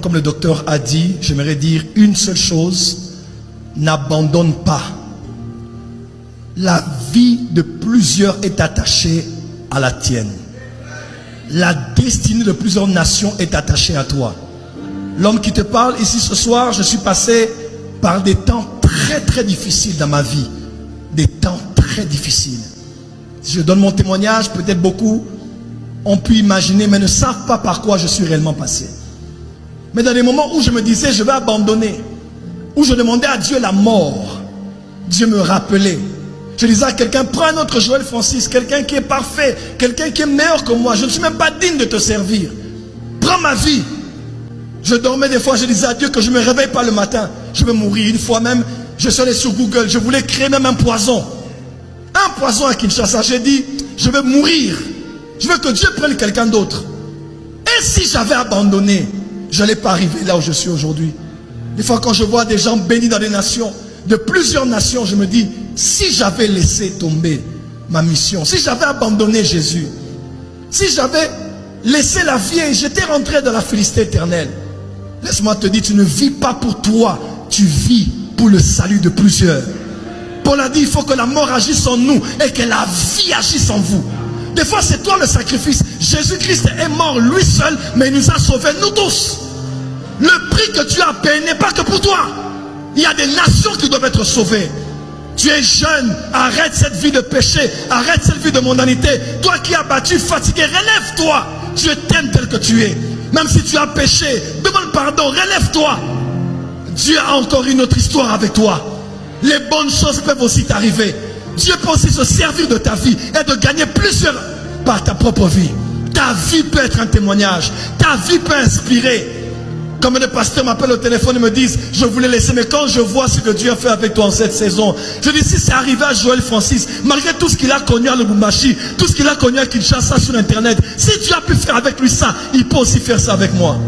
Comme le docteur a dit, j'aimerais dire une seule chose: n'abandonne pas. La vie de plusieurs est attachée à la tienne. La destinée de plusieurs nations est attachée à toi. L'homme qui te parle ici ce soir, je suis passé par des temps très difficiles dans ma vie. Des temps très difficiles. Si je donne mon témoignage, peut-être beaucoup ont pu imaginer, mais ne savent pas par quoi je suis réellement passé. Mais dans les moments où je me disais, je vais abandonner, où je demandais à Dieu la mort, Dieu me rappelait. Je disais à quelqu'un, prends un autre Joël Francis, quelqu'un qui est parfait, quelqu'un qui est meilleur que moi. Je ne suis même pas digne de te servir. Prends ma vie. Je dormais des fois, je disais à Dieu que je ne me réveille pas le matin. Je vais mourir. Une fois même, je suis allé sur Google, je voulais créer même un poison. Un poison à Kinshasa. J'ai dit, je vais mourir. Je veux que Dieu prenne quelqu'un d'autre. Et si j'avais abandonné, je n'allais pas arriver là où je suis aujourd'hui. Des fois quand je vois des gens bénis dans des nations, de plusieurs nations, je me dis, si j'avais laissé tomber ma mission, si j'avais abandonné Jésus, si j'avais laissé la vie et j'étais rentré dans la félicité éternelle, laisse-moi te dire, tu ne vis pas pour toi, tu vis pour le salut de plusieurs. Paul a dit, il faut que la mort agisse en nous et que la vie agisse en vous. Des fois c'est toi le sacrifice. Jésus-Christ est mort lui seul, mais il nous a sauvés nous tous. Le prix que tu as payé n'est pas que pour toi. Il y a des nations qui doivent être sauvées. Tu es jeune, arrête cette vie de péché, arrête cette vie de mondanité. Toi qui as battu, fatigué, relève-toi. Dieu t'aime tel que tu es. Même si tu as péché, demande pardon, relève-toi. Dieu a encore une autre histoire avec toi. Les bonnes choses peuvent aussi t'arriver. Dieu peut aussi se servir de ta vie et de gagner plusieurs par ta propre vie. Ta vie peut être un témoignage. Ta vie peut inspirer. Comme les pasteurs m'appellent au téléphone et me disent, je voulais laisser, mais quand je vois ce que Dieu a fait avec toi en cette saison, je dis, si c'est arrivé à Joël Francis, malgré tout ce qu'il a connu à Lubumbashi, tout ce qu'il a connu à Kinshasa sur Internet, si Dieu a pu faire avec lui ça, il peut aussi faire ça avec moi.